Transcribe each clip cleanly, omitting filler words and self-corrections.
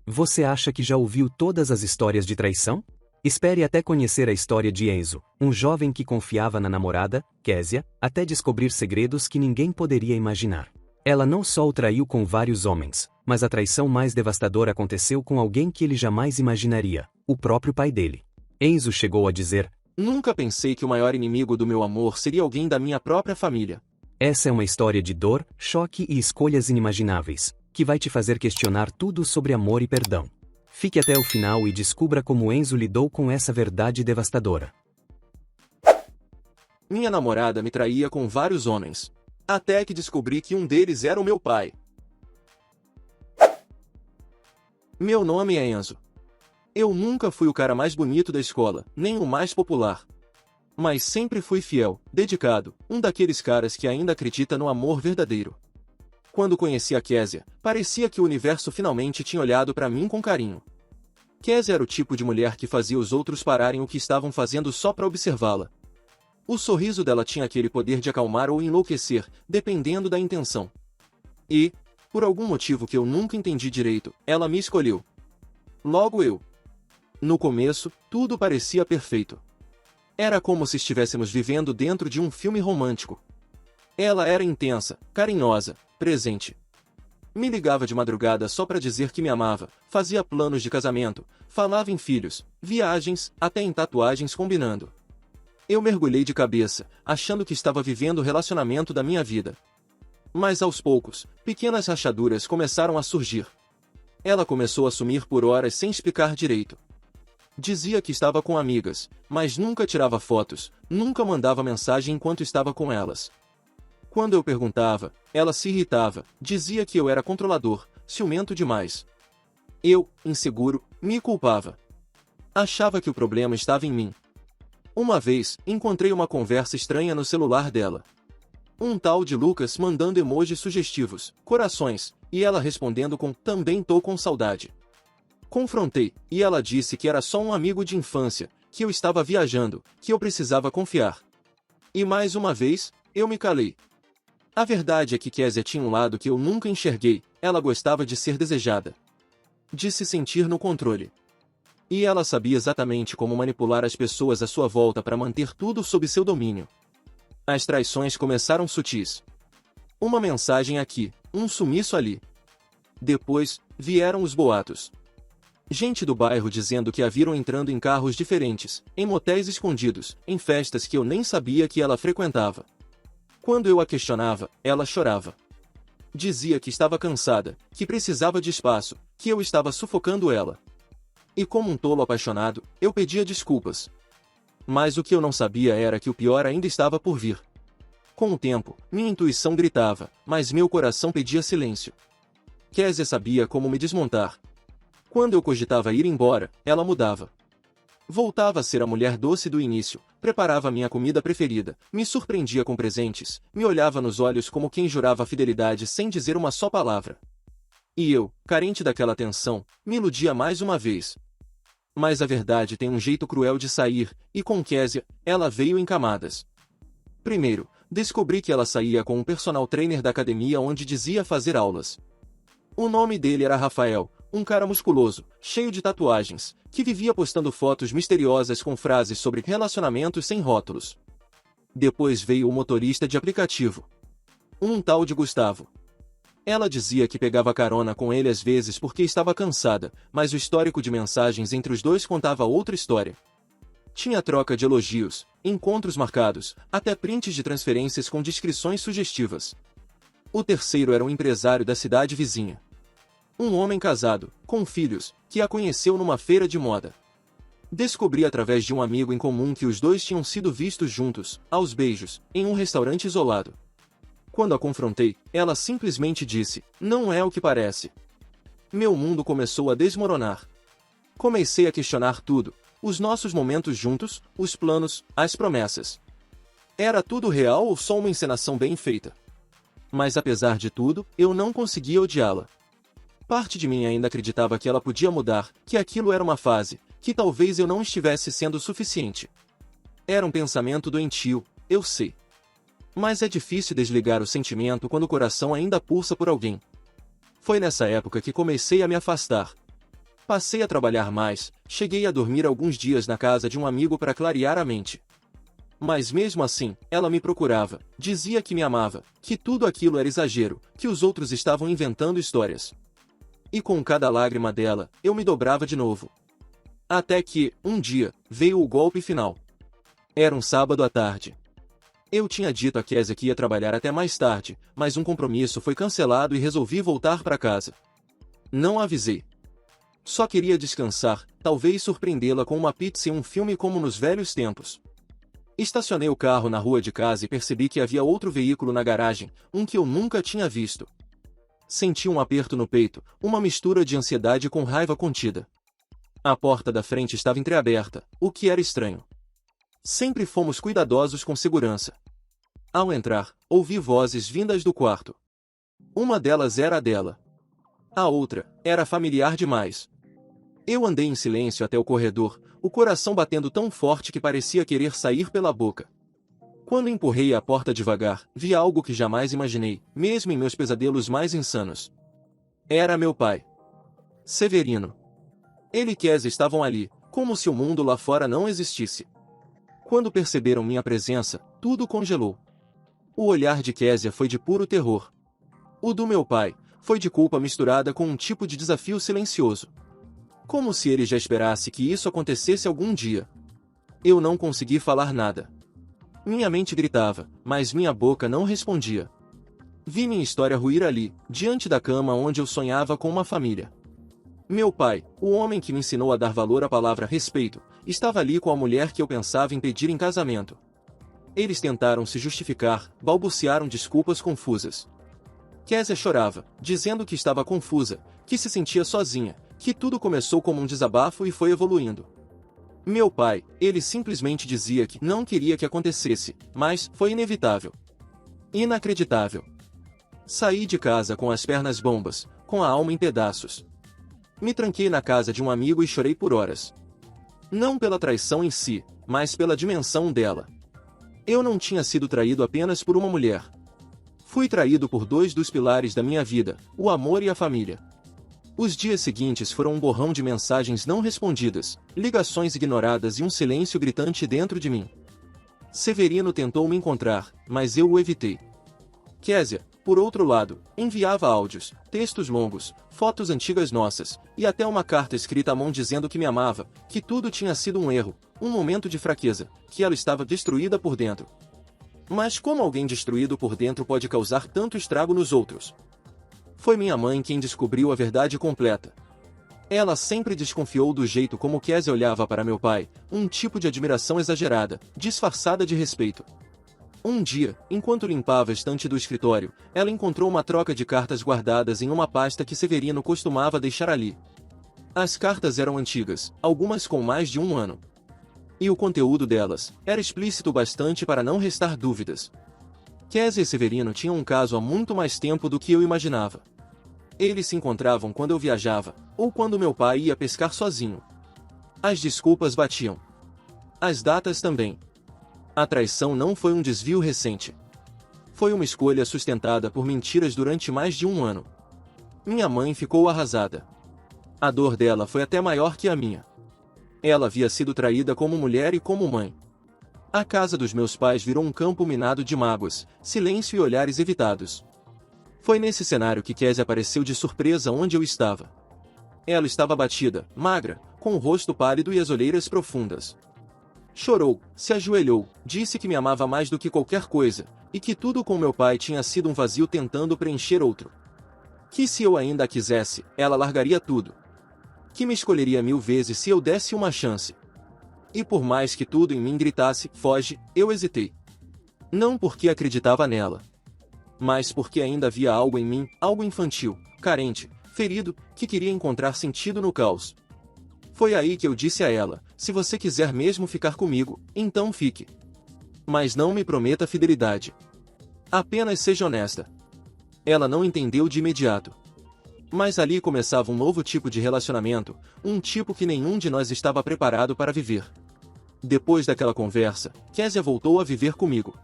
Você acha que já ouviu todas as histórias de traição? Espere até conhecer a história de Enzo, um jovem que confiava na namorada, Késia, até descobrir segredos que ninguém poderia imaginar. Ela não só o traiu com vários homens, mas a traição mais devastadora aconteceu com alguém que ele jamais imaginaria, o próprio pai dele. Enzo chegou a dizer: Nunca pensei que o maior inimigo do meu amor seria alguém da minha própria família. Essa é uma história de dor, choque e escolhas inimagináveis, que vai te fazer questionar tudo sobre amor e perdão. Fique até o final e descubra como Enzo lidou com essa verdade devastadora. Minha namorada me traía com vários homens. Até que descobri que um deles era o meu pai. Meu nome é Enzo. Eu nunca fui o cara mais bonito da escola, nem o mais popular. Mas sempre fui fiel, dedicado, um daqueles caras que ainda acredita no amor verdadeiro. Quando conheci a Késia, parecia que o universo finalmente tinha olhado para mim com carinho. Késia era o tipo de mulher que fazia os outros pararem o que estavam fazendo só para observá-la. O sorriso dela tinha aquele poder de acalmar ou enlouquecer, dependendo da intenção. E, por algum motivo que eu nunca entendi direito, ela me escolheu. Logo eu. No começo, tudo parecia perfeito. Era como se estivéssemos vivendo dentro de um filme romântico. Ela era intensa, carinhosa, presente. Me ligava de madrugada só para dizer que me amava, fazia planos de casamento, falava em filhos, viagens, até em tatuagens combinando. Eu mergulhei de cabeça, achando que estava vivendo o relacionamento da minha vida. Mas aos poucos, pequenas rachaduras começaram a surgir. Ela começou a sumir por horas sem explicar direito. Dizia que estava com amigas, mas nunca tirava fotos, nunca mandava mensagem enquanto estava com elas. Quando eu perguntava, ela se irritava, dizia que eu era controlador, ciumento demais. Eu, inseguro, me culpava. Achava que o problema estava em mim. Uma vez, encontrei uma conversa estranha no celular dela. Um tal de Lucas mandando emojis sugestivos, corações, e ela respondendo com "também tô com saudade". Confrontei, e ela disse que era só um amigo de infância, que eu estava viajando, que eu precisava confiar. E mais uma vez, eu me calei. A verdade é que Késia tinha um lado que eu nunca enxerguei, ela gostava de ser desejada. De se sentir no controle. E ela sabia exatamente como manipular as pessoas à sua volta para manter tudo sob seu domínio. As traições começaram sutis. Uma mensagem aqui, um sumiço ali. Depois, vieram os boatos. Gente do bairro dizendo que a viram entrando em carros diferentes, em motéis escondidos, em festas que eu nem sabia que ela frequentava. Quando eu a questionava, ela chorava. Dizia que estava cansada, que precisava de espaço, que eu estava sufocando ela. E como um tolo apaixonado, eu pedia desculpas. Mas o que eu não sabia era que o pior ainda estava por vir. Com o tempo, minha intuição gritava, mas meu coração pedia silêncio. Késia sabia como me desmontar. Quando eu cogitava ir embora, ela mudava. Voltava a ser a mulher doce do início, preparava minha comida preferida, me surpreendia com presentes, me olhava nos olhos como quem jurava fidelidade sem dizer uma só palavra. E eu, carente daquela atenção, me iludia mais uma vez. Mas a verdade tem um jeito cruel de sair, e com Késia, ela veio em camadas. Primeiro, descobri que ela saía com um personal trainer da academia onde dizia fazer aulas. O nome dele era Rafael, um cara musculoso, cheio de tatuagens, que vivia postando fotos misteriosas com frases sobre relacionamentos sem rótulos. Depois veio o motorista de aplicativo. Um tal de Gustavo. Ela dizia que pegava carona com ele às vezes porque estava cansada, mas o histórico de mensagens entre os dois contava outra história. Tinha troca de elogios, encontros marcados, até prints de transferências com descrições sugestivas. O terceiro era um empresário da cidade vizinha. Um homem casado, com filhos, que a conheceu numa feira de moda. Descobri através de um amigo em comum que os dois tinham sido vistos juntos, aos beijos, em um restaurante isolado. Quando a confrontei, ela simplesmente disse, "Não é o que parece." Meu mundo começou a desmoronar. Comecei a questionar tudo, os nossos momentos juntos, os planos, as promessas. Era tudo real ou só uma encenação bem feita? Mas apesar de tudo, eu não conseguia odiá-la. Parte de mim ainda acreditava que ela podia mudar, que aquilo era uma fase, que talvez eu não estivesse sendo suficiente. Era um pensamento doentio, eu sei. Mas é difícil desligar o sentimento quando o coração ainda pulsa por alguém. Foi nessa época que comecei a me afastar. Passei a trabalhar mais, cheguei a dormir alguns dias na casa de um amigo para clarear a mente. Mas mesmo assim, ela me procurava, dizia que me amava, que tudo aquilo era exagero, que os outros estavam inventando histórias. E com cada lágrima dela, eu me dobrava de novo. Até que, um dia, veio o golpe final. Era um sábado à tarde. Eu tinha dito a Kézia que ia trabalhar até mais tarde, mas um compromisso foi cancelado e resolvi voltar para casa. Não avisei. Só queria descansar, talvez surpreendê-la com uma pizza e um filme como nos velhos tempos. Estacionei o carro na rua de casa e percebi que havia outro veículo na garagem, um que eu nunca tinha visto. Senti um aperto no peito, uma mistura de ansiedade com raiva contida. A porta da frente estava entreaberta, o que era estranho. Sempre fomos cuidadosos com segurança. Ao entrar, ouvi vozes vindas do quarto. Uma delas era a dela. A outra era familiar demais. Eu andei em silêncio até o corredor, o coração batendo tão forte que parecia querer sair pela boca. Quando empurrei a porta devagar, vi algo que jamais imaginei, mesmo em meus pesadelos mais insanos. Era meu pai. Severino. Ele e Kézia estavam ali, como se o mundo lá fora não existisse. Quando perceberam minha presença, tudo congelou. O olhar de Kézia foi de puro terror. O do meu pai foi de culpa misturada com um tipo de desafio silencioso. Como se ele já esperasse que isso acontecesse algum dia. Eu não consegui falar nada. Minha mente gritava, mas minha boca não respondia. Vi minha história ruir ali, diante da cama onde eu sonhava com uma família. Meu pai, o homem que me ensinou a dar valor à palavra respeito, estava ali com a mulher que eu pensava em pedir em casamento. Eles tentaram se justificar, balbuciaram desculpas confusas. Kézia chorava, dizendo que estava confusa, que se sentia sozinha, que tudo começou como um desabafo e foi evoluindo. Meu pai, ele simplesmente dizia que não queria que acontecesse, mas foi inevitável. Inacreditável. Saí de casa com as pernas bombas, com a alma em pedaços. Me tranquei na casa de um amigo e chorei por horas. Não pela traição em si, mas pela dimensão dela. Eu não tinha sido traído apenas por uma mulher. Fui traído por dois dos pilares da minha vida, o amor e a família. Os dias seguintes foram um borrão de mensagens não respondidas, ligações ignoradas e um silêncio gritante dentro de mim. Severino tentou me encontrar, mas eu o evitei. Kézia, por outro lado, enviava áudios, textos longos, fotos antigas nossas, e até uma carta escrita à mão dizendo que me amava, que tudo tinha sido um erro, um momento de fraqueza, que ela estava destruída por dentro. Mas como alguém destruído por dentro pode causar tanto estrago nos outros? Foi minha mãe quem descobriu a verdade completa. Ela sempre desconfiou do jeito como Kézia olhava para meu pai, um tipo de admiração exagerada, disfarçada de respeito. Um dia, enquanto limpava a estante do escritório, ela encontrou uma troca de cartas guardadas em uma pasta que Severino costumava deixar ali. As cartas eram antigas, algumas com mais de um ano. E o conteúdo delas era explícito bastante para não restar dúvidas. Kézia e Severino tinham um caso há muito mais tempo do que eu imaginava. Eles se encontravam quando eu viajava, ou quando meu pai ia pescar sozinho. As desculpas batiam. As datas também. A traição não foi um desvio recente. Foi uma escolha sustentada por mentiras durante mais de um ano. Minha mãe ficou arrasada. A dor dela foi até maior que a minha. Ela havia sido traída como mulher e como mãe. A casa dos meus pais virou um campo minado de mágoas, silêncio e olhares evitados. Foi nesse cenário que Kézia apareceu de surpresa onde eu estava. Ela estava abatida, magra, com o rosto pálido e as olheiras profundas. Chorou, se ajoelhou, disse que me amava mais do que qualquer coisa, e que tudo com meu pai tinha sido um vazio tentando preencher outro. Que se eu ainda a quisesse, ela largaria tudo. Que me escolheria 1000 vezes se eu desse uma chance. E por mais que tudo em mim gritasse, foge, eu hesitei. Não porque acreditava nela, mas porque ainda havia algo em mim, algo infantil, carente, ferido, que queria encontrar sentido no caos. Foi aí que eu disse a ela, se você quiser mesmo ficar comigo, então fique. Mas não me prometa fidelidade. Apenas seja honesta. Ela não entendeu de imediato. Mas ali começava um novo tipo de relacionamento, um tipo que nenhum de nós estava preparado para viver. Depois daquela conversa, Kézia voltou a viver comigo.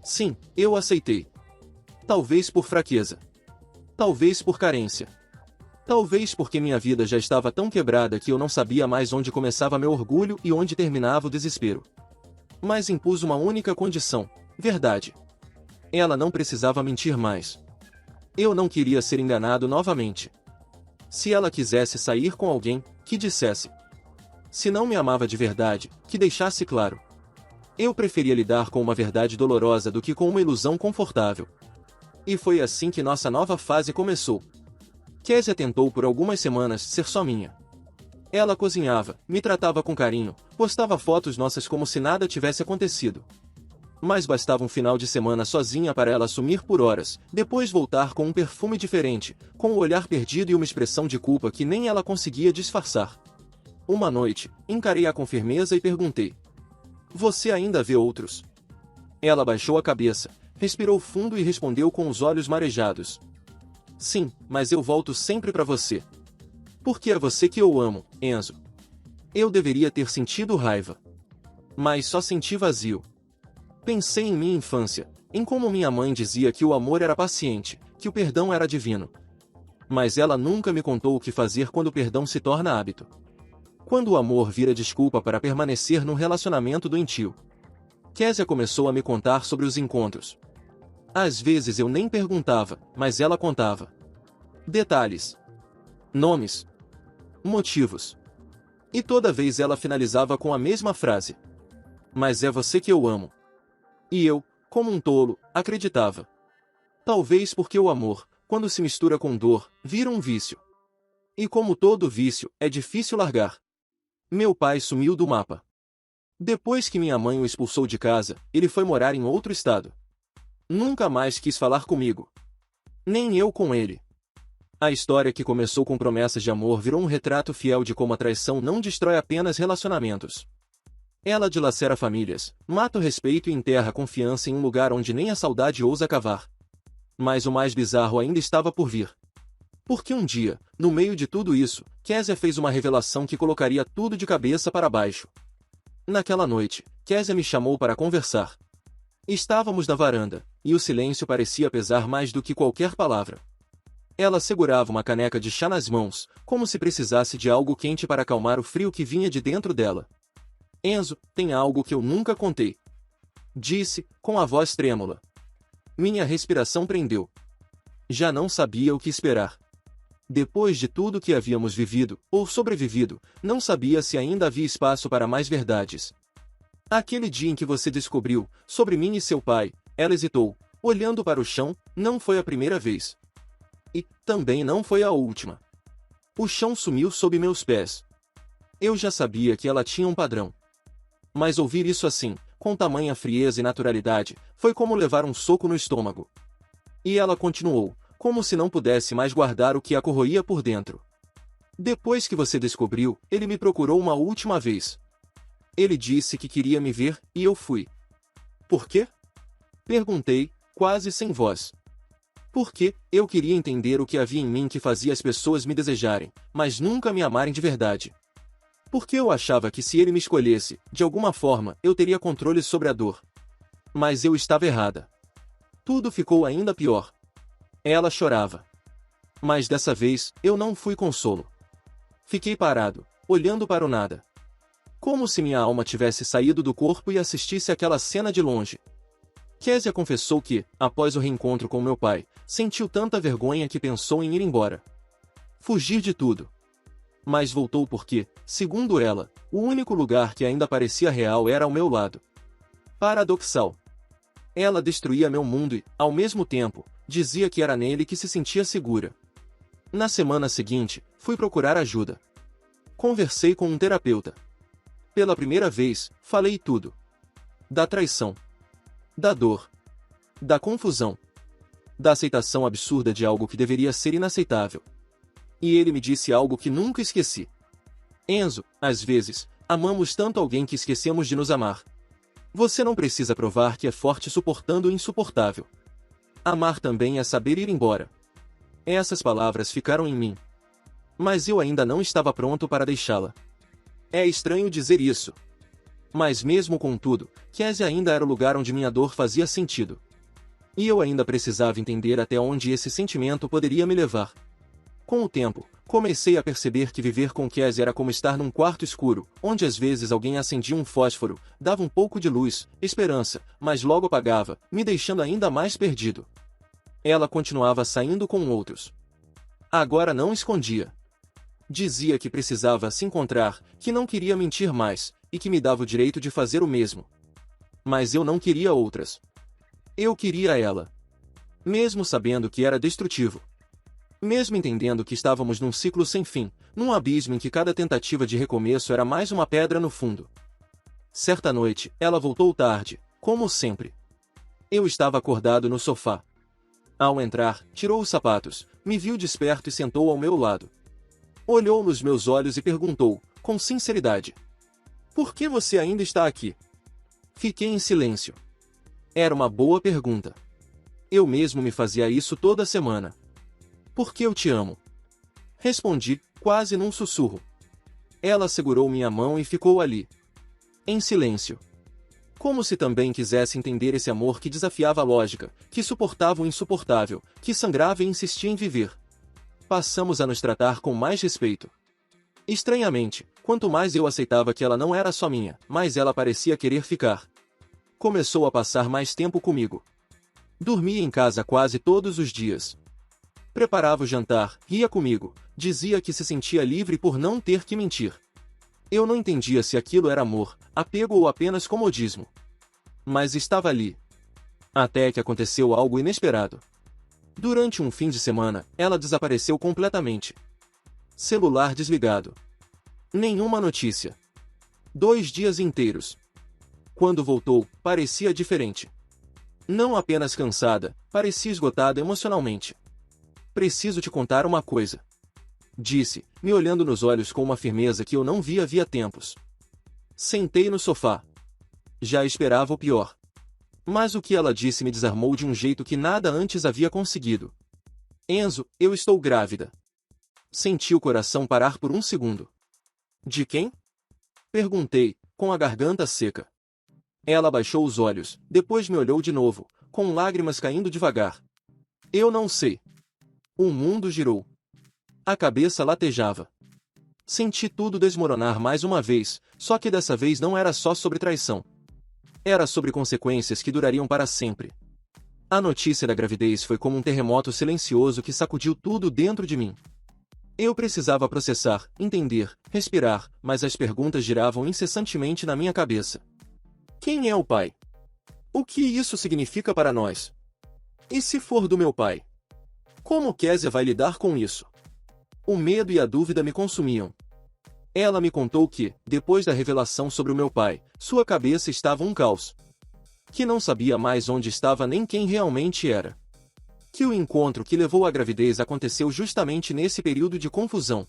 Sim, eu aceitei. Talvez por fraqueza. Talvez por carência. Talvez porque minha vida já estava tão quebrada que eu não sabia mais onde começava meu orgulho e onde terminava o desespero. Mas impus uma única condição: verdade. Ela não precisava mentir mais. Eu não queria ser enganado novamente. Se ela quisesse sair com alguém, que dissesse. Se não me amava de verdade, que deixasse claro. Eu preferia lidar com uma verdade dolorosa do que com uma ilusão confortável. E foi assim que nossa nova fase começou. Késia tentou por algumas semanas ser só minha. Ela cozinhava, me tratava com carinho, postava fotos nossas como se nada tivesse acontecido. Mas bastava um final de semana sozinha para ela sumir por horas, depois voltar com um perfume diferente, com o olhar perdido e uma expressão de culpa que nem ela conseguia disfarçar. Uma noite, encarei-a com firmeza e perguntei: "Você ainda vê outros?" Ela baixou a cabeça, respirou fundo e respondeu com os olhos marejados: "Sim, mas eu volto sempre para você. Porque é você que eu amo, Enzo." Eu deveria ter sentido raiva. Mas só senti vazio. Pensei em minha infância, em como minha mãe dizia que o amor era paciente, que o perdão era divino. Mas ela nunca me contou o que fazer quando o perdão se torna hábito. Quando o amor vira desculpa para permanecer num relacionamento doentio. Késia começou a me contar sobre os encontros. Às vezes eu nem perguntava, mas ela contava. Detalhes. Nomes. Motivos. E toda vez ela finalizava com a mesma frase: "Mas é você que eu amo." E eu, como um tolo, acreditava. Talvez porque o amor, quando se mistura com dor, vira um vício. E como todo vício, é difícil largar. Meu pai sumiu do mapa. Depois que minha mãe o expulsou de casa, ele foi morar em outro estado. Nunca mais quis falar comigo. Nem eu com ele. A história que começou com promessas de amor virou um retrato fiel de como a traição não destrói apenas relacionamentos. Ela dilacera famílias, mata o respeito e enterra a confiança em um lugar onde nem a saudade ousa cavar. Mas o mais bizarro ainda estava por vir. Porque um dia, no meio de tudo isso, Késia fez uma revelação que colocaria tudo de cabeça para baixo. Naquela noite, Késia me chamou para conversar. Estávamos na varanda, e o silêncio parecia pesar mais do que qualquer palavra. Ela segurava uma caneca de chá nas mãos, como se precisasse de algo quente para acalmar o frio que vinha de dentro dela. "Enzo, tem algo que eu nunca contei", disse, com a voz trêmula. Minha respiração prendeu. Já não sabia o que esperar. Depois de tudo que havíamos vivido, ou sobrevivido, não sabia se ainda havia espaço para mais verdades. "Aquele dia em que você descobriu, sobre mim e seu pai", ela hesitou, olhando para o chão, "não foi a primeira vez. E, também não foi a última." O chão sumiu sob meus pés. Eu já sabia que ela tinha um padrão. Mas ouvir isso assim, com tamanha frieza e naturalidade, foi como levar um soco no estômago. E ela continuou, como se não pudesse mais guardar o que a corroía por dentro. "Depois que você descobriu, ele me procurou uma última vez. Ele disse que queria me ver, e eu fui." "Por quê?" perguntei, quase sem voz. "Porque eu queria entender o que havia em mim que fazia as pessoas me desejarem, mas nunca me amarem de verdade. Porque eu achava que se ele me escolhesse, de alguma forma, eu teria controle sobre a dor. Mas eu estava errada. Tudo ficou ainda pior." Ela chorava. Mas dessa vez, eu não fui consolo. Fiquei parado, olhando para o nada. Como se minha alma tivesse saído do corpo e assistisse aquela cena de longe. Késia confessou que, após o reencontro com meu pai, sentiu tanta vergonha que pensou em ir embora. Fugir de tudo. Mas voltou porque, segundo ela, o único lugar que ainda parecia real era ao meu lado. Paradoxal. Ela destruía meu mundo e, ao mesmo tempo, dizia que era nele que se sentia segura. Na semana seguinte, fui procurar ajuda. Conversei com um terapeuta. Pela primeira vez, falei tudo. Da traição. Da dor. Da confusão. Da aceitação absurda de algo que deveria ser inaceitável. E ele me disse algo que nunca esqueci. "Enzo, às vezes, amamos tanto alguém que esquecemos de nos amar. Você não precisa provar que é forte suportando o insuportável. Amar também é saber ir embora." Essas palavras ficaram em mim. Mas eu ainda não estava pronto para deixá-la. É estranho dizer isso. Mas mesmo com tudo, Késia ainda era o lugar onde minha dor fazia sentido. E eu ainda precisava entender até onde esse sentimento poderia me levar. Com o tempo, Comecei a perceber que viver com Kézia era como estar num quarto escuro, onde às vezes alguém acendia um fósforo, dava um pouco de luz, esperança, mas logo apagava, me deixando ainda mais perdido. Ela continuava saindo com outros. Agora não escondia. Dizia que precisava se encontrar, que não queria mentir mais, e que me dava o direito de fazer o mesmo. Mas eu não queria outras. Eu queria ela. Mesmo sabendo que era destrutivo. Mesmo entendendo que estávamos num ciclo sem fim, num abismo em que cada tentativa de recomeço era mais uma pedra no fundo. Certa noite, ela voltou tarde, como sempre. Eu estava acordado no sofá. Ao entrar, tirou os sapatos, me viu desperto e sentou ao meu lado. Olhou nos meus olhos e perguntou, com sinceridade: "Por que você ainda está aqui?" Fiquei em silêncio. Era uma boa pergunta. Eu mesmo me fazia isso toda semana. "Porque eu te amo." Respondi, quase num sussurro. Ela segurou minha mão e ficou ali. Em silêncio. Como se também quisesse entender esse amor que desafiava a lógica, que suportava o insuportável, que sangrava e insistia em viver. Passamos a nos tratar com mais respeito. Estranhamente, quanto mais eu aceitava que ela não era só minha, mais ela parecia querer ficar. Começou a passar mais tempo comigo. Dormia em casa quase todos os dias. Preparava o jantar, ria comigo, dizia que se sentia livre por não ter que mentir. Eu não entendia se aquilo era amor, apego ou apenas comodismo. Mas estava ali. Até que aconteceu algo inesperado. Durante um fim de semana, ela desapareceu completamente. Celular desligado. Nenhuma notícia. 2 dias inteiros. Quando voltou, parecia diferente. Não apenas cansada, parecia esgotada emocionalmente. "Preciso te contar uma coisa", disse, me olhando nos olhos com uma firmeza que eu não via havia tempos. Sentei no sofá. Já esperava o pior. Mas o que ela disse me desarmou de um jeito que nada antes havia conseguido. "Enzo, eu estou grávida." Senti o coração parar por um segundo. "De quem?" Perguntei, com a garganta seca. Ela baixou os olhos, depois me olhou de novo, com lágrimas caindo devagar. "Eu não sei." O mundo girou. A cabeça latejava. Senti tudo desmoronar mais uma vez, só que dessa vez não era só sobre traição. Era sobre consequências que durariam para sempre. A notícia da gravidez foi como um terremoto silencioso que sacudiu tudo dentro de mim. Eu precisava processar, entender, respirar, mas as perguntas giravam incessantemente na minha cabeça. Quem é o pai? O que isso significa para nós? E se for do meu pai? Como Kézia vai lidar com isso? O medo e a dúvida me consumiam. Ela me contou que, depois da revelação sobre o meu pai, sua cabeça estava um caos. Que não sabia mais onde estava nem quem realmente era. Que o encontro que levou à gravidez aconteceu justamente nesse período de confusão.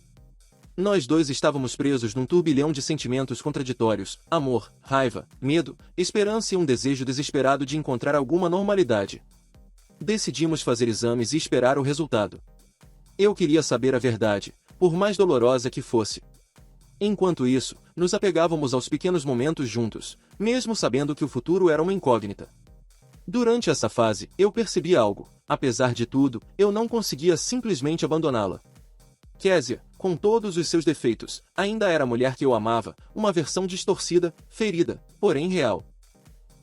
Nós dois estávamos presos num turbilhão de sentimentos contraditórios: amor, raiva, medo, esperança e um desejo desesperado de encontrar alguma normalidade. Decidimos fazer exames e esperar o resultado. Eu queria saber a verdade, por mais dolorosa que fosse. Enquanto isso, nos apegávamos aos pequenos momentos juntos, mesmo sabendo que o futuro era uma incógnita. Durante essa fase, eu percebi algo: apesar de tudo, eu não conseguia simplesmente abandoná-la. Kézia, com todos os seus defeitos, ainda era a mulher que eu amava, uma versão distorcida, ferida, porém real.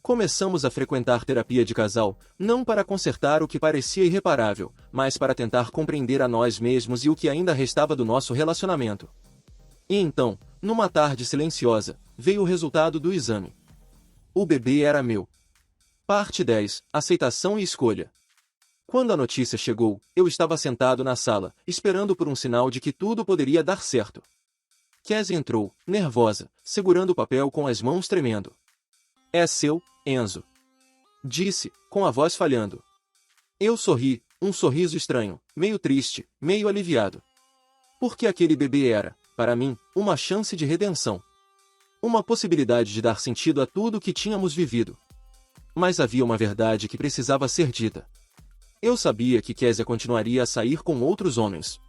Começamos a frequentar terapia de casal, não para consertar o que parecia irreparável, mas para tentar compreender a nós mesmos e o que ainda restava do nosso relacionamento. E então, numa tarde silenciosa, veio o resultado do exame. O bebê era meu. Parte 10. Aceitação e escolha. Quando a notícia chegou, eu estava sentado na sala, esperando por um sinal de que tudo poderia dar certo. Kézia entrou, nervosa, segurando o papel com as mãos tremendo. "É seu, Enzo", disse, com a voz falhando. Eu sorri, um sorriso estranho, meio triste, meio aliviado. Porque aquele bebê era, para mim, uma chance de redenção. Uma possibilidade de dar sentido a tudo o que tínhamos vivido. Mas havia uma verdade que precisava ser dita. Eu sabia que Kézia continuaria a sair com outros homens.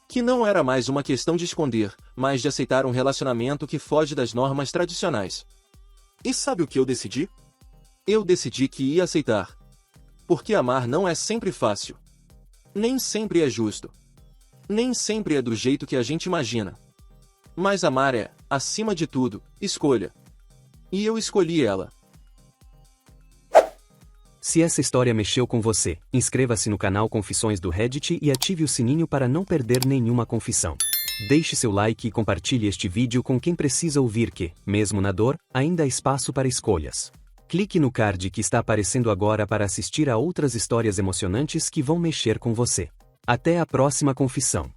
Que não era mais uma questão de esconder, mas de aceitar um relacionamento que foge das normas tradicionais. E sabe o que eu decidi? Eu decidi que ia aceitar. Porque amar não é sempre fácil. Nem sempre é justo. Nem sempre é do jeito que a gente imagina. Mas amar é, acima de tudo, escolha. E eu escolhi ela. Se essa história mexeu com você, inscreva-se no canal Confissões do Reddit e ative o sininho para não perder nenhuma confissão. Deixe seu like e compartilhe este vídeo com quem precisa ouvir que, mesmo na dor, ainda há espaço para escolhas. Clique no card que está aparecendo agora para assistir a outras histórias emocionantes que vão mexer com você. Até a próxima confissão.